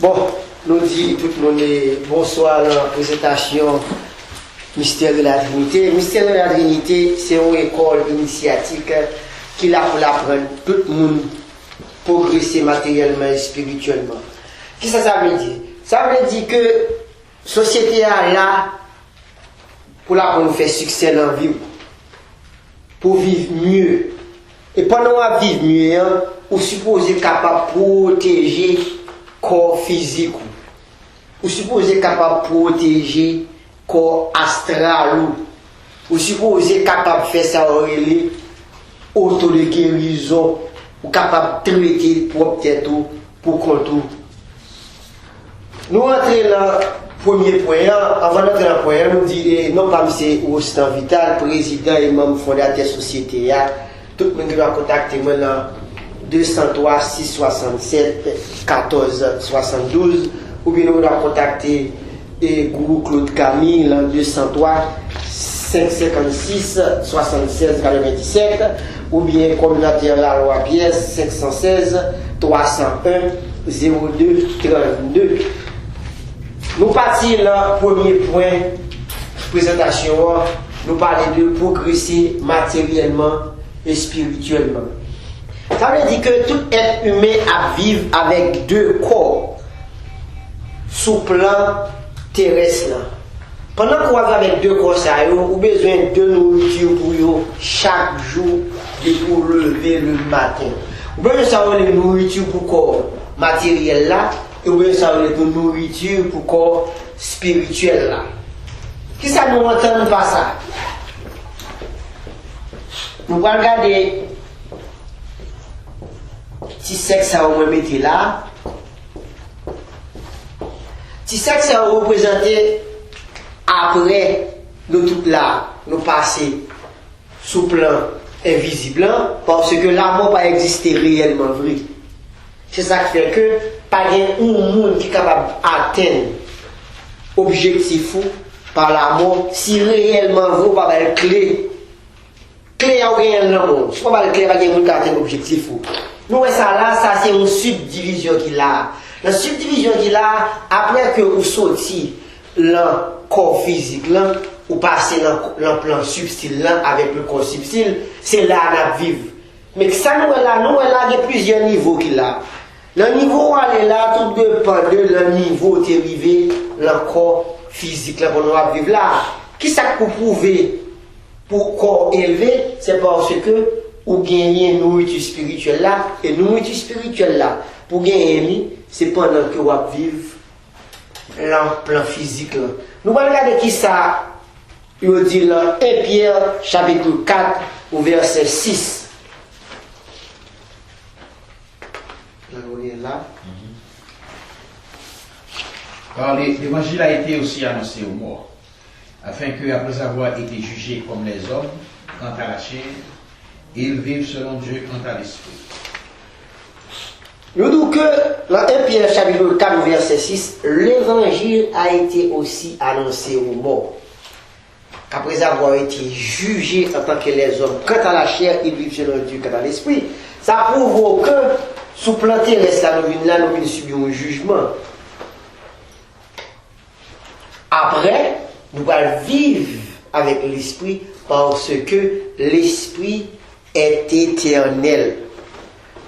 Bon, nous dit tout le monde bonsoir à la présentation Mystère de la Trinité. Mystère de la Trinité, c'est une école initiatique qui l'a pour l'apprendre tout le monde progresser matériellement et spirituellement. Qu'est-ce que ça veut dire? Ça veut dire que la société est là pour nous faire succès dans la vie, pour vivre mieux. Et pendant qu'on vivre mieux, on suppose capable de protéger le corps physique. On suppose capable de protéger le corps astral. On suppose capable de faire ça auto de guérison. Ou capable de traiter le propre tête pour contour. Nous entrons dans le premier point. Avant d'entrer dans le point, nous disons, non pas M. Austin Vital, président et membre fondateur de la société. Tout le monde doit contacter moi dans 203 667 14 72. Ou bien nous doit contacter Gourou Claude Camille dans 203 556 76 97. Ou bien communautaire La Loi Pièce 516 301 02 32. Nous partons dans le premier point de présentation. Nous parlons de progresser matériellement et spirituellement. Ça veut dire que tout être humain a vivre avec deux corps sous plan terrestre. Pendant qu'on va avec deux corps, on a besoin de nourriture pour chaque jour et pour lever le matin. On a besoin de nourriture pour le corps matériel là, et on a besoin de nourriture pour le corps spirituel là. Qui ça nous entend pas ça? Nous allons regarder si sexe ça va mettre là. Si sexe ça va représenter après nous tout là, nous passer sous plan invisible parce que l'amour pas existé réellement vrai. C'est ça qui fait que pas un monde qui est capable d'atteindre objectif par l'amour si réellement vous pas la clé. Clé à rien l'amour. Si pas la clé pas un monde qui atteindre objectif. Nous ça là, ça c'est une subdivision qui là. La subdivision qui là après que vous sorti le corps physique là ou passer dans le plan subtil là avec le corps subtil, c'est là à vivre. Mais ça nous là il y a plusieurs niveaux qu'il a. Le niveau où est là tout dépend de le niveau où tu es arrivé le corps physique là pour nous vivre là. Qui ça pour prouver pour corps élevé, c'est parce que ou gagner nourriture spirituelle là et nourriture spirituelle là pour gagner c'est pendant que vous vivez le plan physique là. Nous allons regarder qui ça il dit là 1 Pierre chapitre 4 au verset 6. Là. Car l'évangile a été aussi annoncé aux morts, afin que, après avoir été jugés comme les hommes, quant à la chair, ils vivent selon Dieu quant à l'esprit. Nous disons que dans 1 Pierre chapitre 4 verset 6, l'évangile a été aussi annoncé aux morts. Après avoir été jugés en tant que les hommes, quant à la chair, ils vivent selon Dieu quant à l'esprit. Ça prouve que sous planter nous subissons un jugement. Après, nous allons vivre avec l'esprit parce que l'esprit est éternel.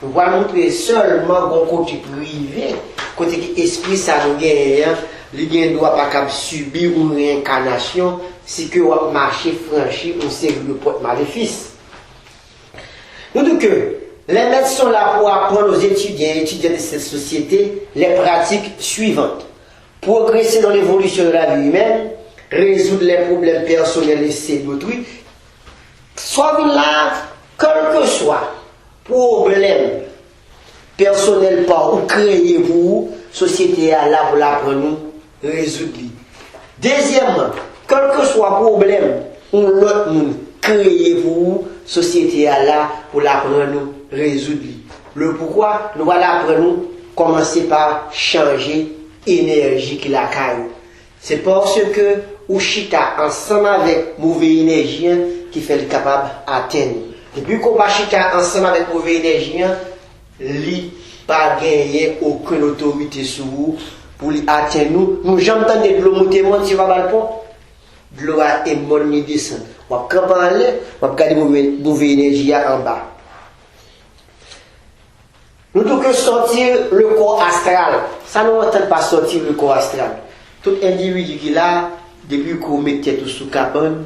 Nous allons montrer seulement un côté privé, côté que l'esprit ça nous gagne, il ne doit pas subir une réincarnation si que vous marchez, franchir une série de portes maléfices. Nous disons que les maîtres sont là pour apprendre aux étudiants et étudiantes de cette société les pratiques suivantes. Progresser dans l'évolution de la vie humaine, résoudre les problèmes personnels et ceux d'autrui, soit là, quel que soit problème personnel par ou créé pour vous, société est là pour l'apprendre, résoudre. Deuxièmement, quel que soit problème ou l'autre monde créé pour vous, société est là pour l'apprendre, résoudre. Le pourquoi, nous allons apprendre, commencer par changer énergie qui la caille. C'est parce que ou chita ensemble avec mauvaise énergie qui fait le capable d'atteindre. Depuis qu'on va chita ensemble avec mauvaise énergie, pas gagner aucune autorité sur vous pour atteindre nous. Nous j'entends de l'eau monter monde sur le balcon. De l'eau est bonne ni descend. On va camper en l'air, on va regarder mauvaise énergie en bas. Nous devons sortir le corps astral. Ça nous entend pas sortir le corps astral. Tout individu qui est là, depuis qu'on met tête sous cabane,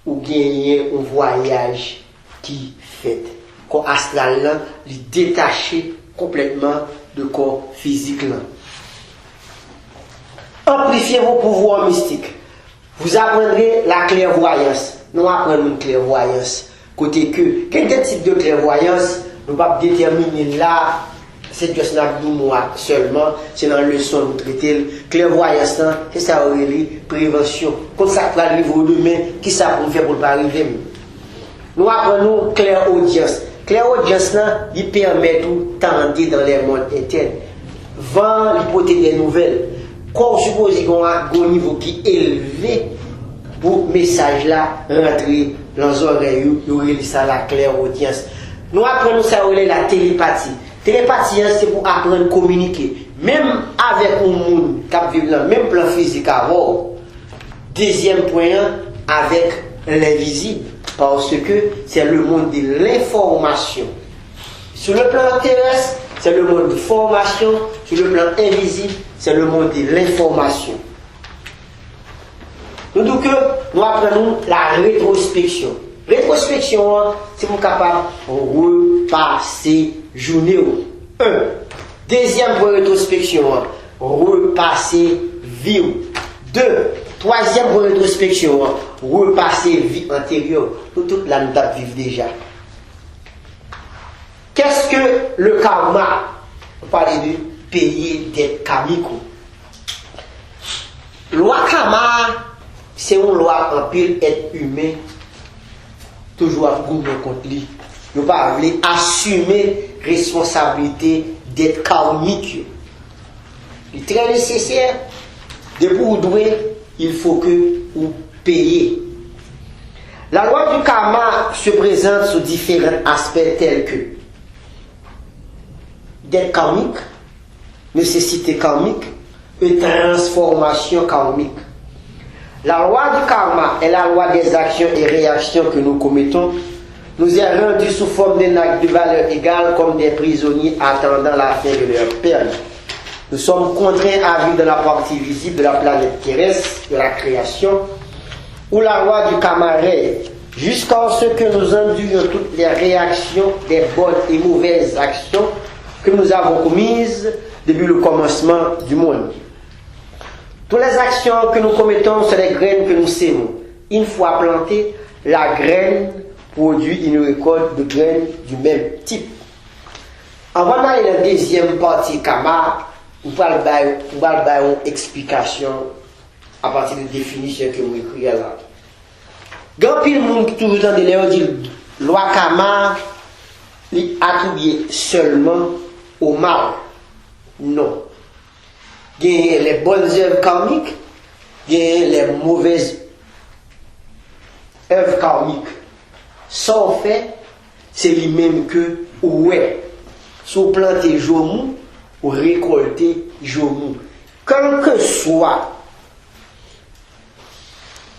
ou gagner un voyage qui fait. Le corps astral là, il détaché complètement du corps physique là. Amplifiez vos pouvoirs mystiques. Vous apprendrez la clairvoyance. Nous apprenons une clairvoyance. Côté que, quel type de clairvoyance, nous ne pouvons pas déterminer là, c'est juste dans mois seulement, c'est dans le leçon nous traiter. Clairvoyance, c'est ça, prévention. Comme ça va arriver au demain, qui ça pour faire pour ne pas arriver. Nous apprenons clairaudience. Clairaudience, il permet tout tenter dans les mondes internes. Vend l'hypothèse des nouvelles. Quand on suppose qu'on a un niveau qui est élevé, pour message là rentrer dans les oreilles, nous ça la clairaudience. Nous apprenons ça la télépathie. Télépathie, c'est pour apprendre à communiquer. Même avec un monde qui vit dans le même plan physique avant. Deuxième point, avec l'invisible. Parce que c'est le monde de l'information. Sur le plan terrestre, c'est le monde de formation. Sur le plan invisible, c'est le monde de l'information. Nous apprenons la rétrospection. Rétrospection, c'est pour capable de repasser journée. 1. Deuxième pour rétrospection, repasser vie. 2. Troisième pour rétrospection, repasser vie antérieure. Nous toute la nous vivre déjà. Qu'est-ce que le karma? On parle de payer des karmiques. Loi karma, c'est une loi en pile être humain. Toujours à gouverner contre lui. Nous ne pouvons pas assumer responsabilité d'être karmique. C'est très nécessaire. De pour douer, il faut que vous payiez. La loi du karma se présente sous différents aspects tels que d'être karmique, nécessité karmique et transformation karmique. La loi du karma est la loi des actions et réactions que nous commettons, nous est rendue sous forme d'un acte de valeur égale comme des prisonniers attendant la fin de leur peine. Nous sommes contraints à vivre dans la partie visible de la planète terrestre, de la création, où la loi du karma règne, jusqu'à ce que nous endurions toutes les réactions des bonnes et mauvaises actions que nous avons commises depuis le commencement du monde. Toutes les actions que nous commettons sont les graines que nous sémons. Une fois plantée, la graine produit une récolte de graines du même type. Avant d'aller dans la deuxième partie karma, nous allons faire une explication à partir de la définition que nous écrivons là. Quand il y a des gens qui toujours dans des dit loi karma est attribuée seulement au mal. Non. Il y a les bonnes œuvres karmiques, il y a les mauvaises œuvres karmiques. Sans fait, c'est lui-même que ouais. Si vous plantez jour ou récoltez jour. Quel que soit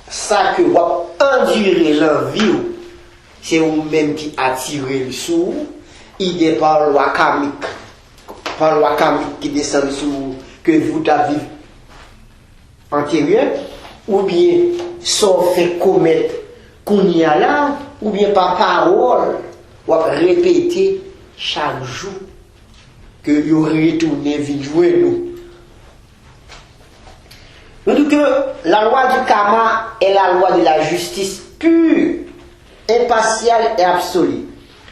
ça que vous endurez l'envie, c'est vous-même qui attirez le sou, il est par la loi karmique. Par la loi karmique qui descend sur vous, que vous avez antérieur, ou bien sans fait commettre qu'on y a là, ou bien par parole, ou répéter chaque jour que vous retournez vite jouer nous. Nous disons que la loi du karma est la loi de la justice pure, impartiale et absolue.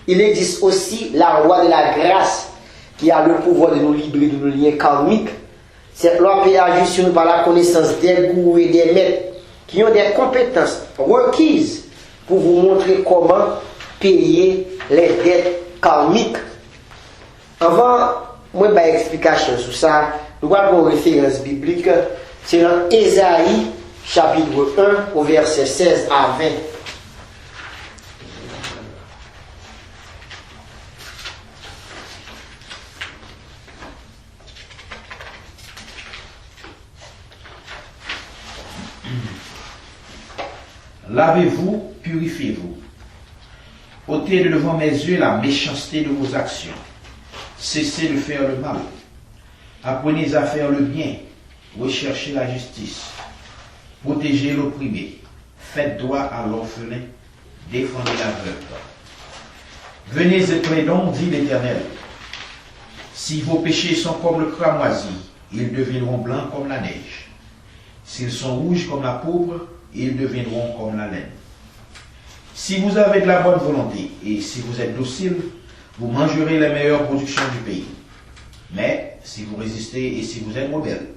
Il existe aussi la loi de la grâce qui a le pouvoir de nous libérer de nos liens karmiques. Cette loi peut agir sur nous par la connaissance des gourous et des maîtres qui ont des compétences requises pour vous montrer comment payer les dettes karmiques. Avant, moi, je vais explication sur ça. Nous avons une référence biblique. C'est dans Ésaïe, chapitre 1, au verset 16 à 20. lavez-vous, purifiez-vous. Ôtez de devant mes yeux la méchanceté de vos actions. Cessez de faire le mal. Apprenez à faire le bien. Recherchez la justice. Protégez l'opprimé. Faites droit à l'orphelin. Défendez la veuve. Venez et plaidons, dit l'Éternel. Si vos péchés sont comme le cramoisi, ils deviendront blancs comme la neige. S'ils sont rouges comme la pourpre, ils deviendront comme la laine. Si vous avez de la bonne volonté et si vous êtes docile, vous mangerez les meilleures productions du pays. Mais si vous résistez et si vous êtes rebelle,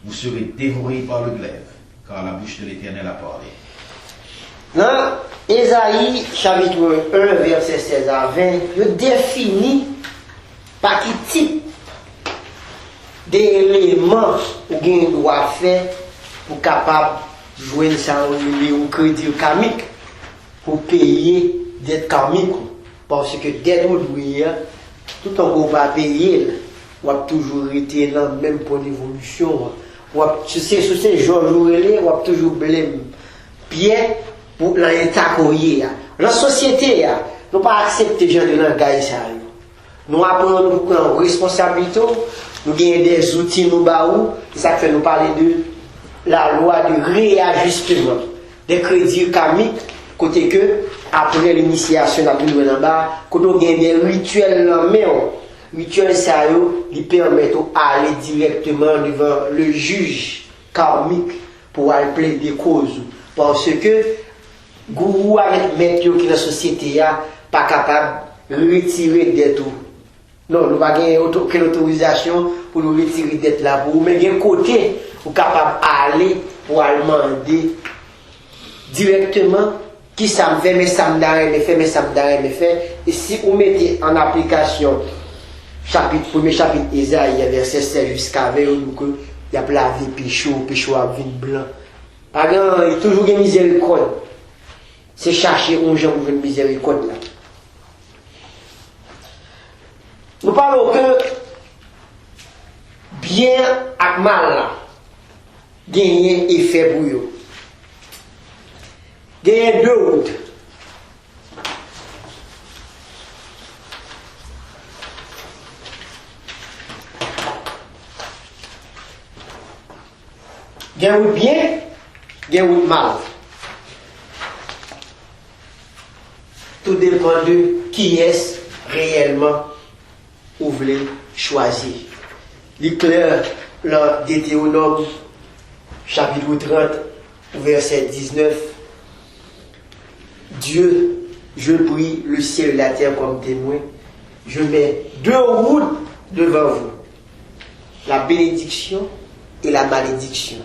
vous serez dévorés par le glaive, car la bouche de l'Éternel a parlé. Dans Ésaïe chapitre 1, verset 16 à 20, il définit par quel type d'éléments vous doit faire pour capable de jouer un crédit karmique pour payer dette karmique. Parce que dette ou tout en qu'on va payer, on va toujours été dans le même point d'évolution. Tu sais, sur ces jours, on va toujours blâmer Pierre pour l'état qu'on y a. La société, nous ne pas accepter les gens de langage. Nous apprenons nous prendre responsabilité, nous avons des outils, ça fait nous parler de la loi de réajustement des crédits karmiques, côté que, après l'initiation, quand on a des rituels en main, rituels ça qui permettent d'aller directement devant le juge karmique pour aller plaider cause. Parce que, gourou avec maître qui dans la société n'est pas capable de retirer des tout. Non, nous n'avons pas aucune autorisation pour nous retirer d'être là. Mais il y a un côté pour capable d'aller pour aller demander directement qui ça me fait, mais ça me fait, mais ça me fait. Et si vous mettez en application premier chapitre Isaïe, verset 16 jusqu'à 20, il y a lavé péché à vin blanc. Par exemple, il y a toujours une miséricorde. C'est chercher un gens pour une miséricorde là. Nous parlons que bien et mal gagne effet pour eux. Gagne deux routes. Gagne route bien, gagne route mal. Tout dépend de qui est réellement vous voulez choisir. L'éclair, dans Deutéronome, chapitre 30, verset 19. Dieu, je prie le ciel et la terre comme témoin. Je mets deux routes devant vous. La bénédiction et la malédiction.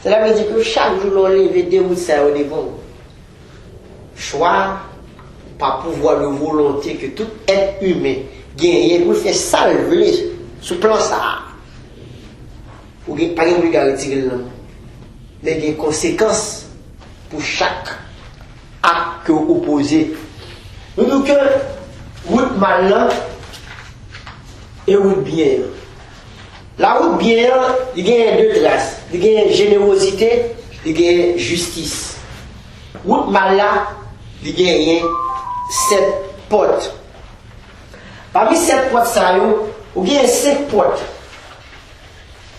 Cela veut dire que chaque jour, on lève deux routes ça devant vous. Choix, par pouvoir de volonté que tout être humain gagne pour faire salver sous plan ça. Ou pas de garantie mais il y a des conséquences pour chaque acte que vous opposez. Nous disons que route mal et route bien. La route bien, il y a deux traces. Il y a générosité, il y a justice. Route mal il y a 7 portes. Parmi 7 portes, il y a 5 portes.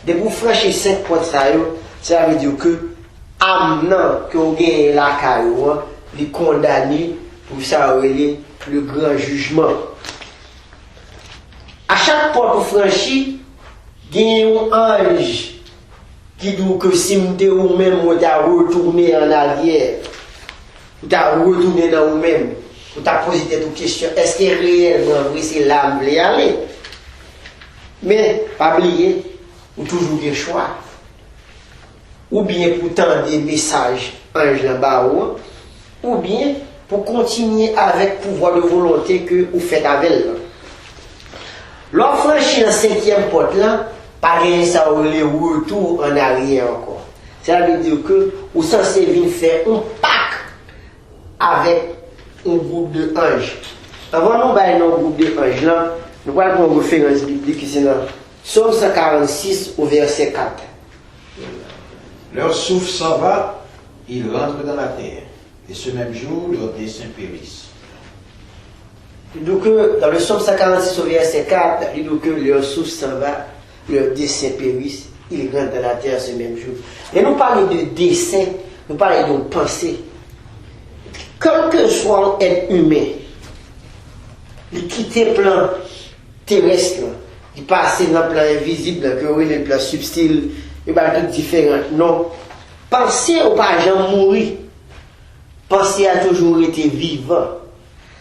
De vous franchir 5 portes, ça veut dire que amenant que vous gagnez la carrière, les condamner pour ça le grand jugement. À chaque porte vous franchissez, il y a un ange qui dit que si vous même vous retourné en arrière, vous retourné dans vous-même. Vous avez posé des questions. Est-ce que réellement c'est là où vous voulez aller? Mais, pas oublier, vous avez toujours des choix. Ou bien pour tendre des messages ange là-bas, ou bien pour continuer avec le pouvoir de volonté que vous faites avec elle. Lorsque vous franchissez la 5e porte là, pas rien ça ou le retour en arrière encore. Ça veut dire que vous êtes censé venir faire un pacte avec un groupe de anges. Avant nous aller dans un groupe de anges là, nous allons prendre une référence biblique qui c'est dans Psaume 146 au verset 4. Leur souffle s'en va, ils rentrent dans la terre. Et ce même jour, leurs desseins périssent. Donc, dans le psaume 146 au verset 4, il dit que leur souffle s'en va, leur dessein périssent, ils rentrent dans la terre ce même jour. Et nous parlons de dessein, nous parlons de pensée. Quel que soit un être humain, il quitte le plan terrestre, il passe dans le plan invisible, le plan subtil, il va être différent. Non. Penser au pas jamais mourir. Penser a toujours été vivant.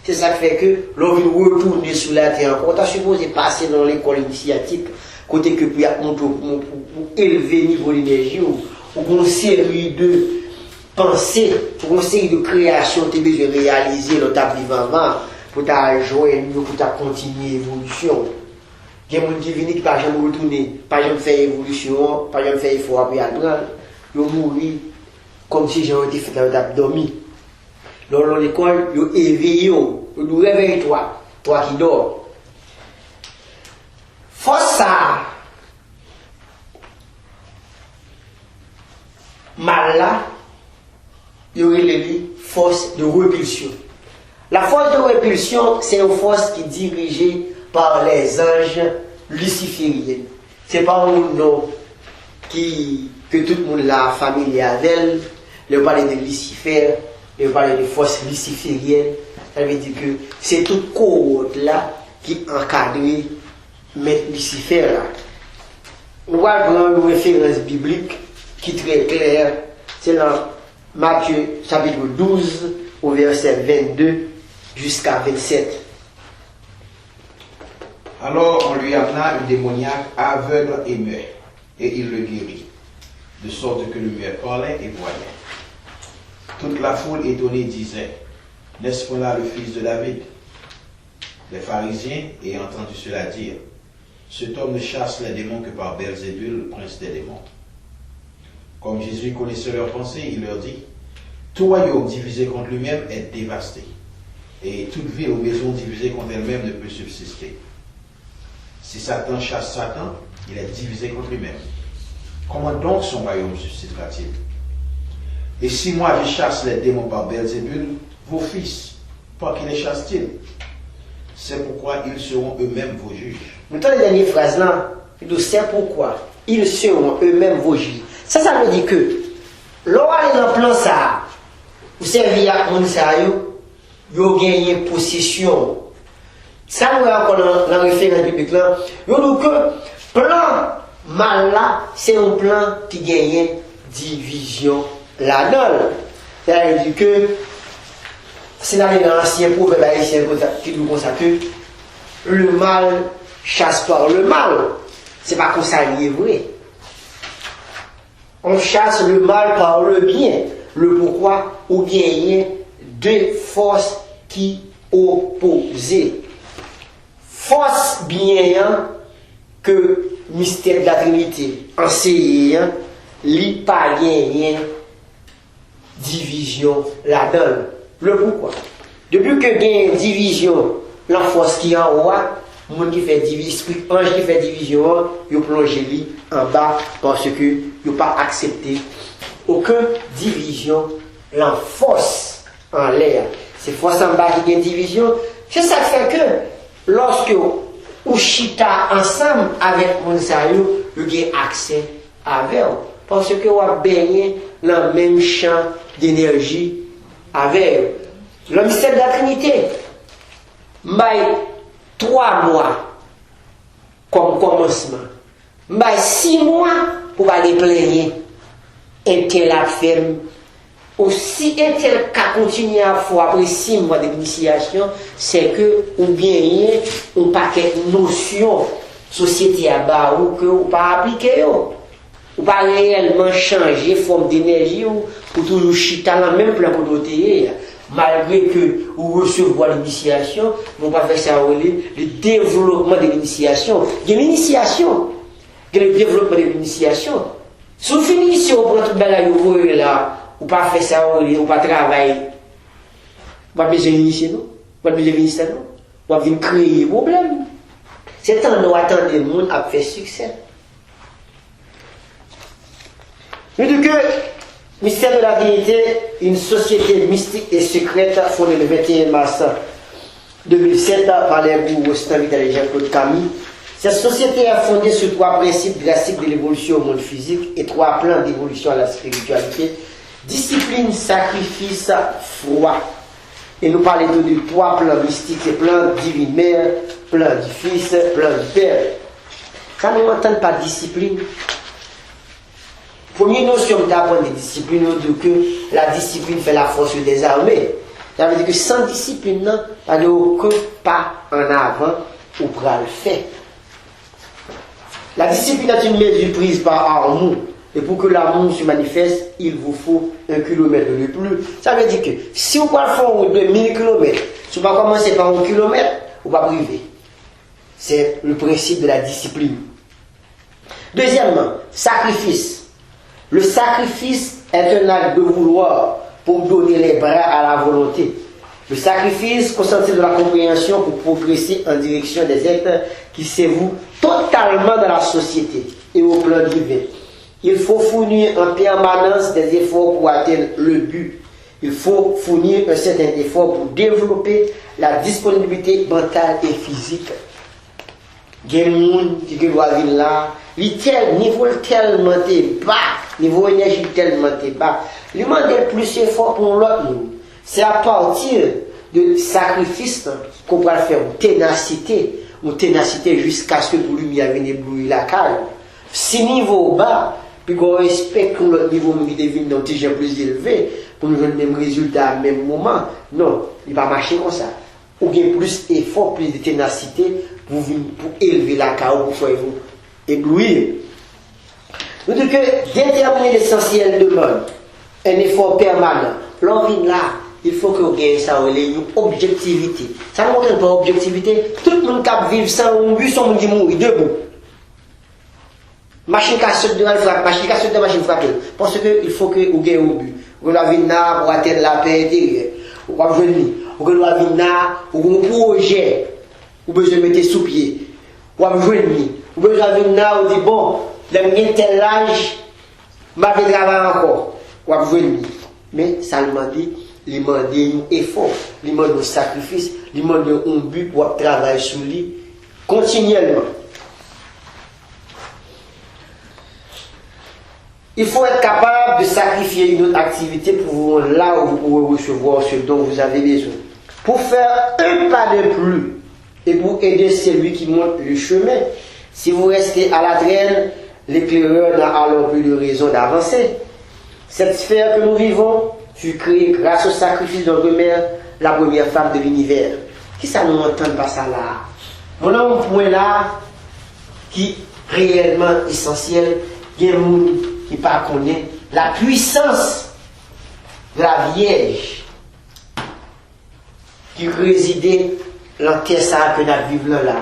C'est ça qui fait que l'on veut retourner sur la terre. On est supposé passer dans l'école initiatique, côté que pour élever le niveau d'énergie, ou une série de pensées, pour une série de créations, tu as besoin de réaliser le tableau vivant pour ta joindre, pour ta continuer l'évolution. Il y a des gens qui viennent qui ne peuvent jamais retourner, pas jamais faire évolution, pas jamais faire effort après apprendre. Ils mourir comme si j'aurais été fait dans l'abdomen. Dans l'école, ils éveillent, ils réveillent-toi, toi qui dors. Force ça, mal là, il y aurait les force de répulsion. La force de répulsion, c'est une force qui est dirigée par les anges lucifériens. C'est pas un nom que tout le monde l'a familier avec elle. Le parler de Lucifer, le parler de force luciférienne. Ça veut dire que c'est toute cohorte là qui encadre mettre Lucifer là. On va prendre une référence biblique qui est très claire. C'est dans Matthieu chapitre 12 au verset 22 jusqu'à 27. Alors on lui amena un démoniaque aveugle et muet, et il le guérit, de sorte que le muet parlait et voyait. Toute la foule étonnée disait, n'est-ce pas là le fils de David? Les pharisiens, ayant entendu cela dire, cet homme ne chasse les démons que par Belzébul, le prince des démons. Comme Jésus connaissait leurs pensées, il leur dit, tout royaume divisé contre lui-même est dévasté, et toute ville ou maison divisée contre elle-même ne peut subsister. Si Satan chasse Satan, il est divisé contre lui-même. Comment donc son royaume subsistera-t-il? Et si moi je chasse les démons par Belzébul, vos fils, par qui les chassent-ils? C'est pourquoi ils seront eux-mêmes vos juges. Maintenant, la dernière phrase là, il dit c'est pourquoi ils seront eux-mêmes vos juges. Ça veut dire que, l'on va aller dans le plan ça, vous servez à mon sayo, vous gagnez possession. Ça nous a encore dans la référence biblique là, vous dit que, plan mal là, c'est un plan qui gagne division là-dedans. C'est-à-dire que, c'est dans l'ancien proverbe haïtien qui nous consacre que le mal chasse par le mal. C'est pas comme ça il est vrai. On chasse le mal par le bien. Le pourquoi ou bien deux forces qui opposent. Force bien que mystère de la Trinité enseigne, li pas gagné division là-dedans. Le pourquoi? Depuis que gagne division, la force qui est en haut, monde qui fait division, ange qui fait division, il plonge lui en bas parce que il pas accepté aucune division, la force en l'air. C'est force en bas qui gagne division. C'est ça qui fait que lorsque ou chita ensemble avec mon salut, vous avez accès avec eux. Parce que vous avez baigné dans le même champ d'énergie avec eux. Le mystère de la Trinité, m'aille 3 mois comme commencement, m'aille 6 mois pour aller plaigner un tel affaire. Aussi un tel cas continue à faire après 6 mois d'initiation, c'est que ou bien un paquet de notions société à bas ou que ou pas appliquer ou pas réellement changer forme d'énergie ou pour toujours chita dans le même plan pour doter malgré que vous recevez l'initiation, vous ne pouvez pas faire ça le développement de l'initiation. Il y a l'initiation, il y a le développement de l'initiation. Si vous finissez, vous prenez tout le là, ou pas faire ça, ou pas travailler, vous pas besoin d'initier, non? Vous pas besoin de ministère, non? Vous pas besoin de créer des problèmes. C'est temps de attendre le monde à faire succès. Mais du que, Mystère de la Trinité, une société mystique et secrète fondée le 21 mars 2007 par les gourous Rostand Vital et Jean-Claude Camille. Cette société est fondée sur 3 principes drastiques de l'évolution au monde physique et 3 plans d'évolution à la spiritualité: discipline, sacrifice, foi. Et nous parlons de 3 plans mystiques: plan divine mère, plan du Fils, plan du Père. Ça ne m'entend pas discipline. Première notion d'apprendre des disciplines, de que la discipline fait la force des armées. Ça veut dire que sans discipline, il n'y a aucun pas en avant ou pour le faire. La discipline est une mesure prise par amour. Et pour que l'amour se manifeste, il vous faut 1 kilomètre de plus. Ça veut dire que si vous pouvez faire de 1000 km, si vous ne commencez par 1 kilomètre, vous ne pouvez pas priver. C'est le principe de la discipline. Deuxièmement, sacrifice. Le sacrifice est un acte de vouloir pour donner les bras à la volonté. Le sacrifice consiste de la compréhension pour progresser en direction des êtres qui s'évouent totalement dans la société et au plan divin. Il faut fournir en permanence des efforts pour atteindre le but. Il faut fournir un certain effort pour développer la disponibilité mentale et physique. Il y a des gens qui doivent venir là, niveau tellement bas, niveau énergie tellement bas. Il demande plus d'efforts pour l'autre. C'est à partir de sacrifice qu'on va faire une ténacité jusqu'à ce que la lumière vienne éblouir la cale. Si niveau bas, puis qu'on respecte que le niveau devine dans un plus élevé, pour nous donner le même résultat au même moment, non, il va marcher comme ça. Ou bien plus d'efforts, plus de ténacité pour élever la cale, pour faire vous éblouir. Nous disons que déterminer l'essentiel demande un effort permanent. L'envie là, il faut que vous gagnez ça, une objectivité. Ça ne montre pas objectivité. Tout le monde qui vit sans un but, sans monde mourir debout. Machine cassette de machine frappée. Parce qu'il faut que vous gagnez au but. Vous avez une arme pour atteindre la paix intérieure. Vous avez une arme pour un projet. Vous avez besoin de mettre sous pied. Vous avez besoin d'une arme, vous dites bon, dans tel âge, je vais travailler encore. Vous avez mais ça demande, il demande un effort, il demande un sacrifice, il demande un but pour travailler sur lui continuellement. Il faut être capable de sacrifier une autre activité pour vous là où vous pouvez recevoir ce dont vous avez besoin. Pour faire un pas de plus et pour aider celui qui monte le chemin. Si vous restez à la traîne, l'éclaireur n'a alors plus de raison d'avancer. Cette sphère que nous vivons fut créée grâce au sacrifice de notre mère, la première femme de l'univers. Qui ça nous entend pas ça là? Mon homme point là qui est réellement essentiel, il y a un monde qui ne connaît pas la puissance de la Vierge qui résidait dans la terre que nous vivons là.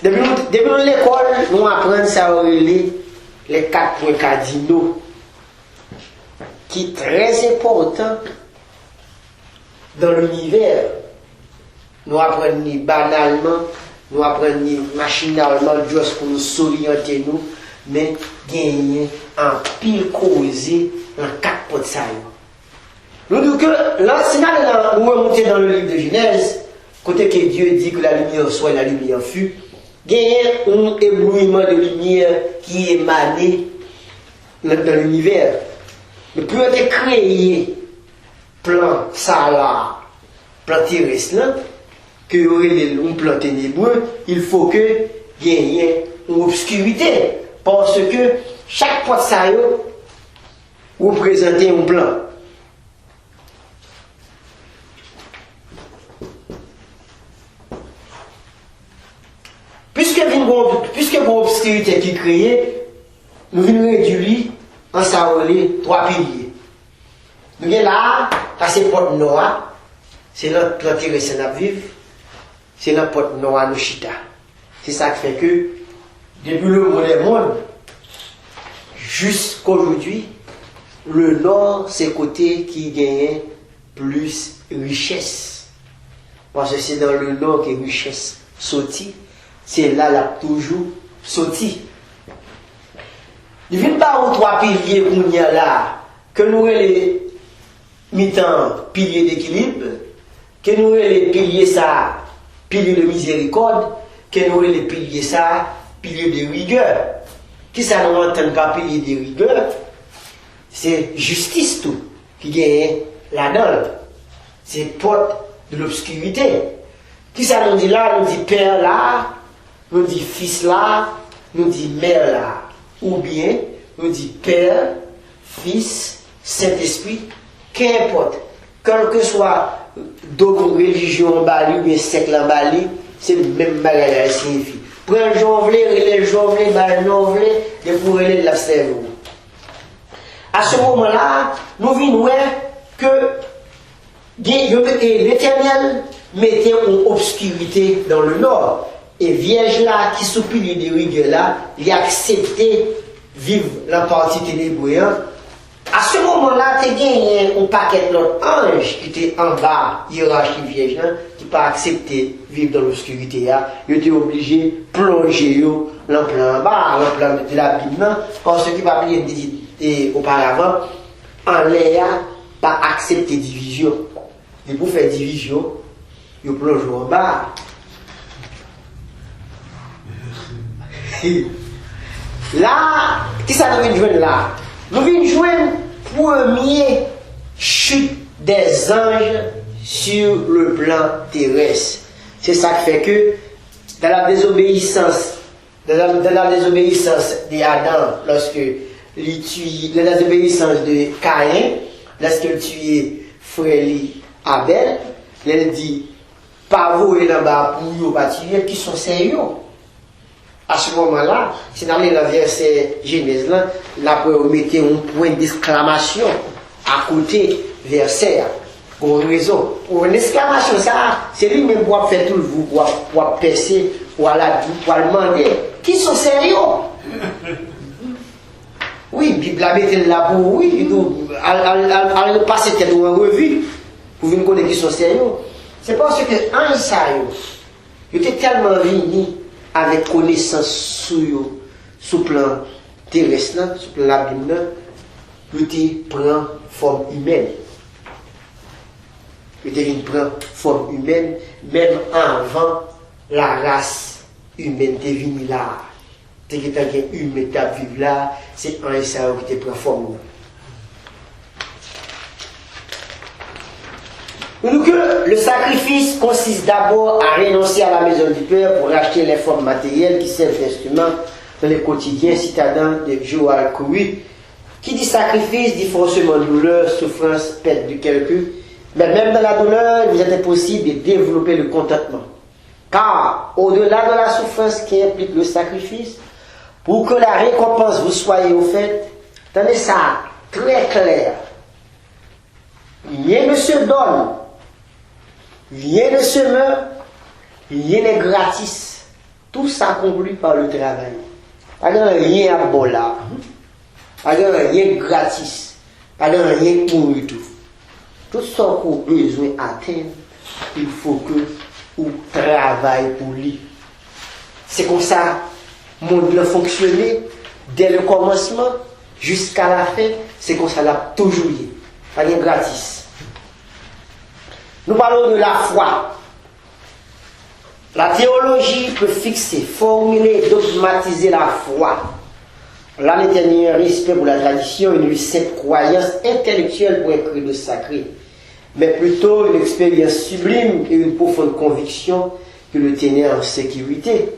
Depuis l'école, nous apprenons ça les 4 points cardinaux qui sont très importants dans l'univers. Nous apprenons banalement, nous apprenons machinalement, juste pour nous s'orienter, mais gagner en pile causé dans 4 points de ça. Nous disons que l'enseignement, nous remontons dans le livre de Genèse, côté que Dieu dit que la lumière soit et la lumière fut. Il y a un éblouissement de lumière qui est émané dans l'univers. Mais pour être créé, plan ça plan terrestre, que y aurait un plan ténébreux, il faut que il y ait une obscurité. Parce que chaque fois ça représente un plan. Puisque vos obscurité qui est créée, nous venons réduire en saolé 3 piliers. Nous avons là, c'est porte noire, c'est notre plan terrestre à vivre, c'est notre porte noire nous chita. C'est ça qui fait que, depuis le monde, jusqu'aujourd'hui, le nord, c'est le côté qui gagne plus richesse. Parce que c'est dans le nord que la richesse sortit. C'est là, toujours sorti. Il vient pas aux trois piliers qu'on y a là, que nous les mi-temps piliers d'équilibre, que nous les piliers ça, piliers de miséricorde, que nous les piliers ça, piliers de rigueur. Qui ça nous entend pas pilier de rigueur? C'est justice tout qui gagne là-dedans. C'est porte de l'obscurité. Qui ça nous dit là? Nous dit père là, nous dit fils là, nous dit mère là. Ou bien, nous dit père, fils, Saint-Esprit, qu'importe. Quel que soit d'autres religions en Bali ou bien siècle en Bali, c'est le même bagage qui signifie. Prends jonvler, relais jonvler, bal jonvler, et pour relais de la cerveau. À ce moment-là, nous venons que l'Éternel mettait une obscurité dans le nord. Et Vierge là, qui sous pilier de rigueur là, il a accepté vivre la partie ténébreuse. À ce moment-là, tu as gagné un paquet d'autres anges qui étaient en bas, hiérarchie Vierge là, qui pas accepté vivre dans l'obscurité là. Ils étaient obligés de plonger dans le plan bas, dans le plan de la Bible, parce que pas bien auparavant, en l'air, pas accepté division. Et pour faire division, ils plongent en bas. Là, qui ça nous vient de joindre là? Nous venons de joindre premier chute des anges sur le plan terrestre. C'est ça qui fait que dans la désobéissance de Adam, lorsque dans la désobéissance de Caïn, lorsque il tuait frère Abel, il dit pas vous et là-bas pour vous bâtir qui sont sérieux. À ce moment-là, c'est dans le verset Genèse là, vous mettez un point d'exclamation à côté verset. Pour une raison. Pour une exclamation, ça, c'est lui-même pour faire tout le vous, pour percer, pour demander. Qui sont sérieux? Oui, Bible la mettez là pour oui, elle passe tête ou en revue, pour venir connaître qui sont sérieux. C'est parce que un sérieux, il était tellement venu avec connaissance sous plan terrestre, sous plan la Bible, il prend forme humaine. Il prend forme humaine, même avant la race humaine est venue là. C'est que tant qu'il y a une étape vivre là, c'est un Israël qui te prend forme. Donc, le sacrifice consiste d'abord à renoncer à la maison du Père pour acheter les formes matérielles qui servent d'instruments dans le quotidien citadin de Joël Coury, qui dit sacrifice, dit forcément douleur, souffrance, perte de quelqu'un. Mais même dans la douleur, il vous est possible de développer le contentement. Car, au-delà de la souffrance qui implique le sacrifice, pour que la récompense vous soit offerte, tenez ça très clair. Rien ne se donne, rien ne se meurt, rien n'est gratis. Tout s'accomplit par le travail. Pas de rien à bon là. Pas de rien gratis. Pas de rien pour tout. Tout ce qu'on a besoin d'atteindre, il faut que vous travaillez pour lui. C'est comme ça le monde a fonctionné dès le commencement jusqu'à la fin. C'est comme ça l'a toujours eu. Pas de gratis. Nous parlons de la foi. La théologie peut fixer, formuler, dogmatiser la foi. Là, l'éternel respect pour la tradition, une sainte croyance intellectuelle pour un credo sacré, mais plutôt une expérience sublime et une profonde conviction que le tenait en sécurité.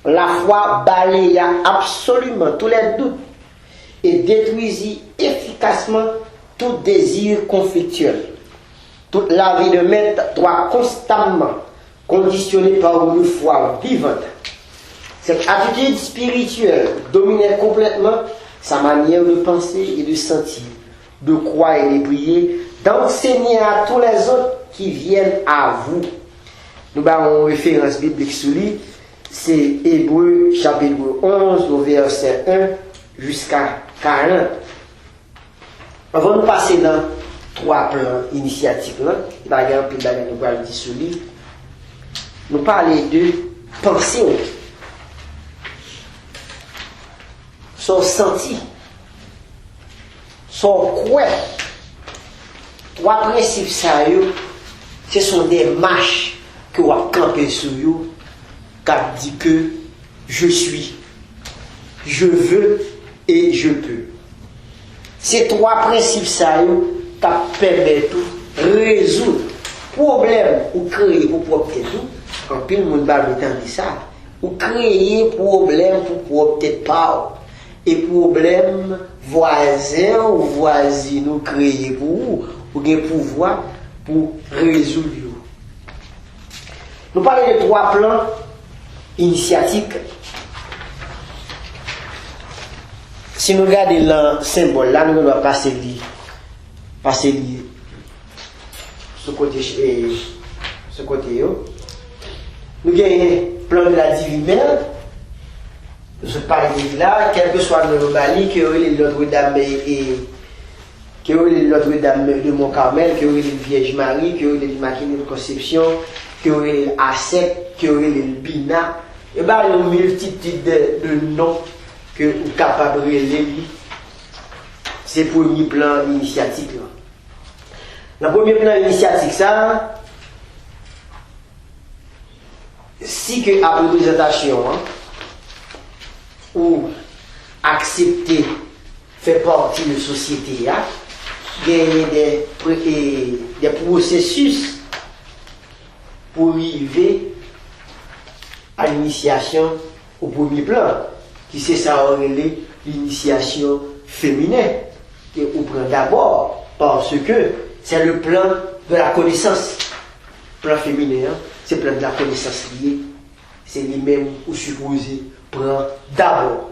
La foi balaya absolument tous les doutes et détruisit efficacement tout désir conflictuel. Toute la vie de maître doit constamment conditionner par une foi vivante. Cette attitude spirituelle dominait complètement sa manière de penser et de sentir, de croire et de prier, d'enseigner à tous les autres qui viennent à vous. Nous avons une référence biblique sur lui, c'est Hébreux chapitre 11, au verset 1 jusqu'à 40. Avant de passer dans trois plans initiatiques, nous allons dire sur lui. Nous parlons de pensée. son senti, son quoi. Trois principes, ça, ce sont des marches que vous avez campé sur eux, qui dit que je suis, je veux et je peux. Ces trois principes, ça, qui permettent de résoudre problème ou créer pour propre tête. En plus, le monde va entendre ça. Ou créer problème pour propre tête pas. Et problème voisin ou voisine ou créer pour vous. Ou bien pouvoir pour résoudre. Nous parlons de trois plans initiatiques. Si nous regardons le symbole, là, nous devons passer ce côté. Nous avons le plan de la divine mère. Je parle de là, quel que soit le Bali, que Notre-Dame de Mont-Carmel, que la Vierge Marie, que l'Immaculée de Conception, que l'Asset, que le Bina. Et bien, il y a une multitude de noms que vous êtes capable de relever. C'est le premier plan initiatique. Le premier plan initiatique, ça, si que la représentation ou accepter fait partie de la société, il y a des processus pour arriver à l'initiation au premier plan, qui c'est ça, l'initiation féminine, qu'on prend d'abord parce que c'est le plan de la connaissance. Le plan féminin, c'est le plan de la connaissance liée. C'est lui-même ou supposé prendre d'abord.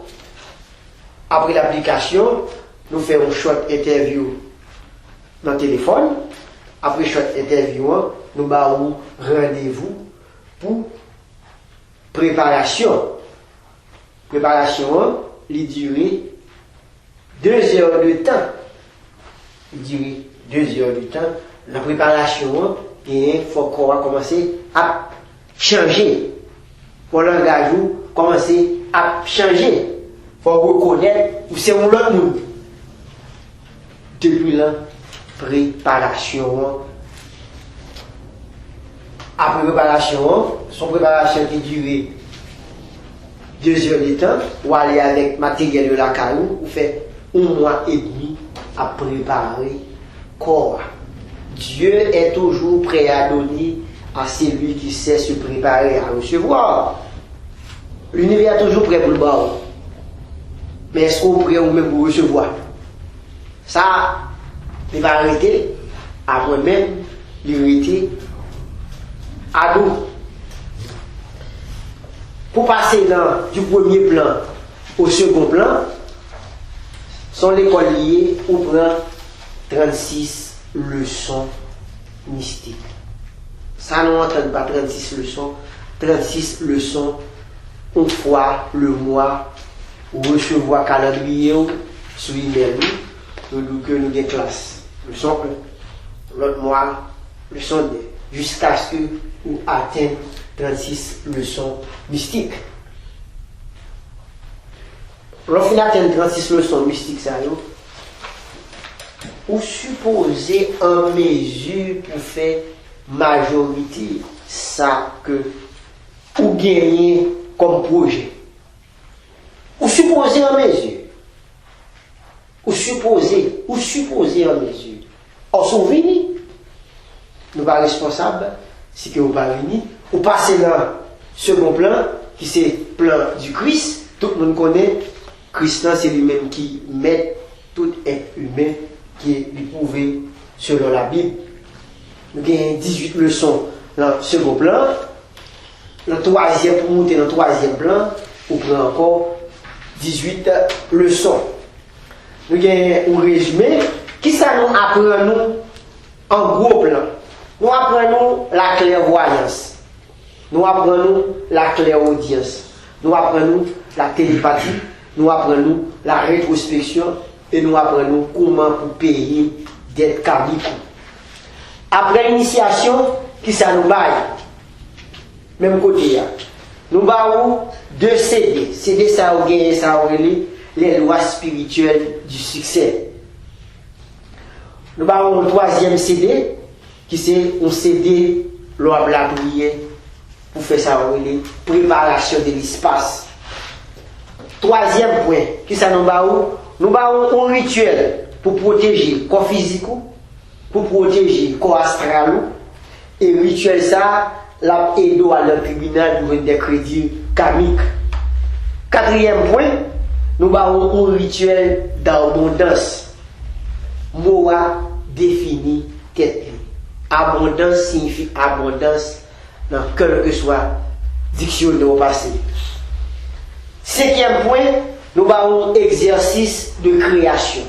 Après l'application, nous faisons un short interview dans le téléphone. Après short interview, nous avons rendez-vous pour préparation. Préparation, il dure 2 heures de temps. Il dure 2 heures de temps. La préparation, il faut qu'on va commencer à changer. Pour l'engagement, commencer à changer. Il faut reconnaître où c'est où l'autre nous. Depuis la préparation. Après préparation, son préparation qui dure 2 heures de temps, ou aller avec matériel de la caillou, ou fait 1 mois et demi à préparer corps. Dieu est toujours prêt à donner à celui qui sait se préparer à recevoir. L'univers est toujours prêt pour le bas. Mais est-ce qu'on est prêt ou même pour recevoir? Ça, il va arrêter à moi-même, l'irriter à nous. Pour passer du premier plan au second plan, sont l'école liée où prend 36 leçons mystiques. Ça, nous n'entend pas 36 leçons. 36 leçons, une fois le mois, recevoir calendrier sur email, que nous avons des classes. Leçon 1, l'autre mois, leçon 2, jusqu'à ce que nous atteignons 36 leçons mystiques. Lorsqu'on atteint 36 leçons mystiques, ça y est, ou supposer en mesure pour faire majorité ça que ou gagner comme projet. Ou supposer en mesure. Ou supposer en mesure. Or, si vous venez, nous sommes responsables, si que vous pas venir, ou passez dans le second plan, qui c'est le plan du Christ. Tout le monde connaît, Christ, c'est lui-même qui met tout être humain qui est éprouvé selon la Bible. Nous avons 18 leçons dans le second plan. Pour monter dans le troisième plan, on prend encore 18 leçons. Nous avons un résumé. Qui ça nous apprend nous en gros plan? Nous apprenons la clairvoyance. Nous apprenons la clairaudience. Nous apprenons la télépathie. Nous apprenons la rétrospection. Et nous apprenons comment pour payer d'être karmique. Après l'initiation, qui ça nous baille? Même côté. Nous avons 2 CD. CD ça a gagné, ça a gagné les lois spirituelles du succès. Nous avons le troisième CD, qui c'est un CD, l'on la prière, pour faire ça, préparation de l'espace. Troisième point, qui ça nous avons un rituel pour protéger le corps physique, pour protéger le corps astral, et le rituel ça, l'a aidé à le tribunal pour des crédits karmiques. Quatrième point, nous avons un rituel d'abondance. Moa définit tête. Abondance signifie abondance dans quel que soit dictionnaire au passé. Cinquième point, nous avons exercice de création.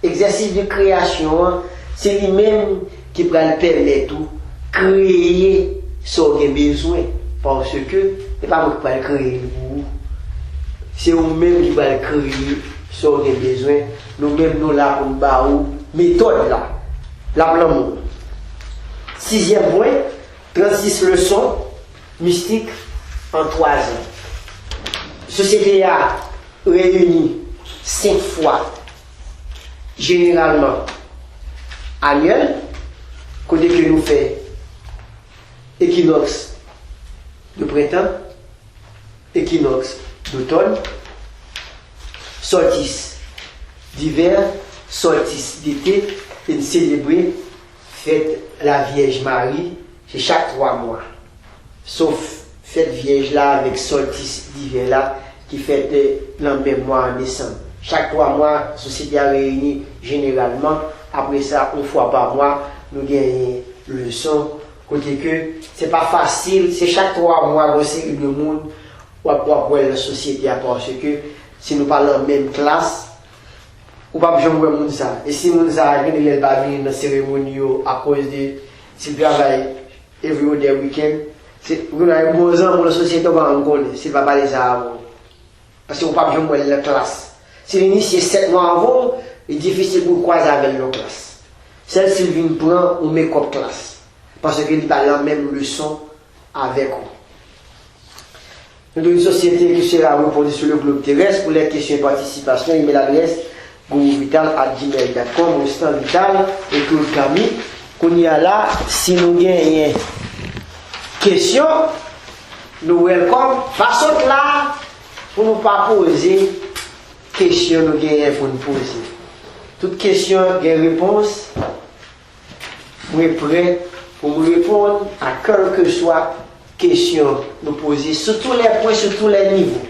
Exercice de création, c'est lui-même qui va le permettre de créer ce qu'on a besoin. Parce que ce n'est pas moi qui va le créer pour vous. C'est vous-même qui va le créer ce qu'on a besoin. Nous-mêmes, nous là pour nous méthode là. La plan. Sixième point, 36 leçons mystiques en 3 ans. Société a réuni 5 fois, généralement annuel, côté que nous fait équinoxe de printemps, équinoxe d'automne, solstice d'hiver, solstice d'été, et célébrer fête la Vierge Marie, c'est chaque 3 mois. Sauf fête Vierge là avec solstice d'hiver là, qui fête dans le même mois en décembre. Chaque 3 mois, la société a réuni généralement. Après ça, une fois par mois, nous gagnons le leçon. Côté que c'est pas facile, c'est chaque 3 mois aussi le monde ou après la société parce que si nous parlons de la même classe, ou pas besoin de monde ça. Et si monde ça ne va pas venir dans la cérémonie à cause de s'il travaille every day weekend, c'est vous avez besoin pour la société va en connaître, s'il va parler ça avant. Parce que vous pas besoin de la classe. Si l'initié 7 mois avant, il est difficile pour croiser avec la classe. Celle-ci vient prendre ou met comme classe. Parce qu'il n'est pas la même leçon avec vous. Nous avons une société qui sera reposée sur le globe terrestre pour les questions de participation. Email adresse gouvital@gmail.com ou stand vital et tout le camis. Qu'on y a là, si nous gagnons question, nous welcome. Façon là, pour nous pas poser question, nous gagnons pour nous poser. Toute question, il y a une réponse. Vous êtes prêt pour nous répondre à quelle que soit question nous poser sur tous les points, sur tous les niveaux.